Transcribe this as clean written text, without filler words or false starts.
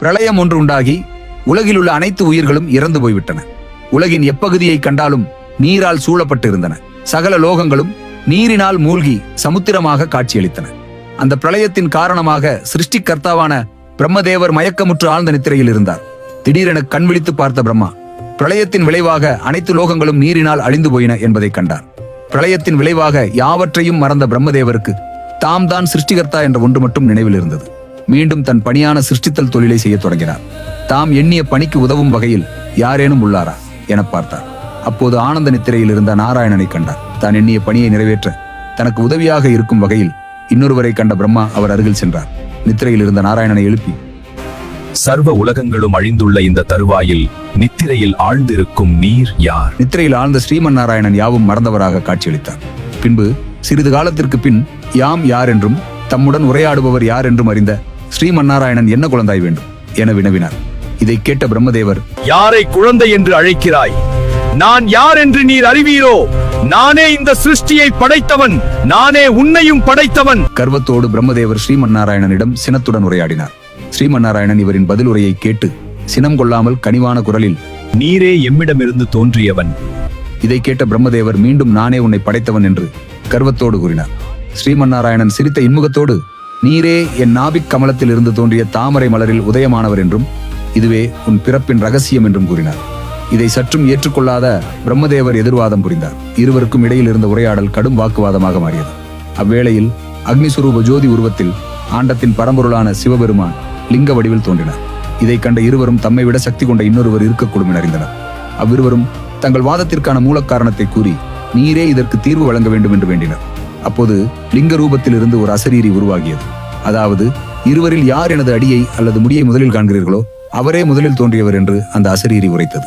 பிரளயம் ஒன்று உண்டாகி உலகில் உள்ள அனைத்து உயிர்களும் இறந்து போய்விட்டன. உலகின் எப்பகுதியை கண்டாலும் நீரால் சூழப்பட்டு இருந்தன. சகல லோகங்களும் நீரினால் மூழ்கி சமுத்திரமாக காட்சியளித்தன. அந்த பிரளயத்தின் காரணமாக சிருஷ்டிகர்த்தாவான பிரம்மதேவர் மயக்கமுற்று ஆழ்ந்த நித்திரையில் இருந்தார். திடீரென கண் விழித்து பார்த்த பிரம்மா பிரளயத்தின் விளைவாக அனைத்து லோகங்களும் நீரினால் அழிந்து போயின என்பதை கண்டார். பிரளயத்தின் விளைவாக யாவற்றையும் மறந்த பிரம்மதேவருக்கு தாம் தான் சிருஷ்டிகர்த்தா என்ற ஒன்று மட்டும் நினைவில் இருந்தது. மீண்டும் தன் பணியான சிருஷ்டித்தல் தொழிலை செய்ய தொடங்கினார். தாம் எண்ணிய பணிக்கு உதவும் வகையில் யாரேனும் உள்ளாரா என பார்த்தார். அப்போது ஆனந்த நித்திரையில் இருந்த நாராயணனை கண்டார். தான் எண்ணிய பணியை நிறைவேற்ற தனக்கு உதவியாக இருக்கும் வகையில் இன்னொருவரை கண்ட பிரம்மா அவர் அருகில் சென்றார். நித்திரையில் இருந்த நாராயணனை எழுப்பி, சர்வ உலகங்களும் அழிந்துள்ள இந்த தருவாயில் நித்திரையில் ஆழ்ந்திருக்கும் நீர் யார்? நித்திரையில் ஆழ்ந்த ஸ்ரீமன் நாராயணன் யாவும் மறந்தவராக காட்சியளித்தார். பின்பு சிறிது காலத்திற்கு பின் யாம் யார் என்றும் தம்முடன் உரையாடுபவர் யார் என்றும் அறிந்த ஸ்ரீமன் நாராயணன் என்ன குழந்தாய் வேண்டும் என வினவினார். இதை கேட்ட பிரம்மதேவர், யாரை குழந்தை என்று அழைக்கிறாய்? நான் யார் என்று நீர் அறிவீரோ? நானே இந்த சிருஷ்டியை படைத்தவன், நானே உன்னையும் படைத்தவன். கர்வத்தோடு பிரம்மதேவர் ஸ்ரீமன் நாராயணனிடம் சினத்துடன் உரையாடினார். ஸ்ரீமன் நாராயணன் இவரின் பதில் உரையை கேட்டு சினம் கொள்ளாமல் கனிவான குரலில், நீரே எம்மிடமிருந்து தோன்றியவன். இதை கேட்ட பிரம்மதேவர் மீண்டும் நானே உன்னை படைத்தவன் என்று கர்வத்தோடு கூறினார். ஸ்ரீமன் நாராயணன் சிரித்த இன்முகத்தோடு, நீரே என் நாபிக் கமலத்தில் இருந்து தோன்றிய தாமரை மலரில் உதயமானவர் என்றும் இதுவே உன் பிறப்பின் ரகசியம் என்றும் கூறினார். இதை சற்றும் ஏற்றுக்கொள்ளாத பிரம்மதேவர் எதிர்வாதம் புரிந்தார். இருவருக்கும் இடையில் இருந்த உரையாடல் கடும் வாக்குவாதமாக மாறியது. அவ்வேளையில் அக்னிஸ்வரூப ஜோதி உருவத்தில் ஆண்டத்தின் பரம்பொருளான சிவபெருமான் லிங்க வடிவில் தோன்றினார். இதை கண்ட இருவரும் தம்மை விட சக்தி கொண்ட இன்னொருவர் இருக்கக்கூடும் என அறிந்தனர். அவ்விருவரும் தங்கள் வாதத்திற்கான மூல காரணத்தை கூறி நீரே இதற்கு தீர்வு வழங்க வேண்டும் என்று வேண்டினர். அப்போது லிங்க ரூபத்தில் இருந்து ஒரு அசரீரி உருவாகியது. அதாவது, இருவரில் யார் எனது அடியை அல்லது முடியை முதலில் காண்கிறீர்களோ அவரே முதலில் தோன்றியவர் என்று அந்த அசரீரி உரைத்தது.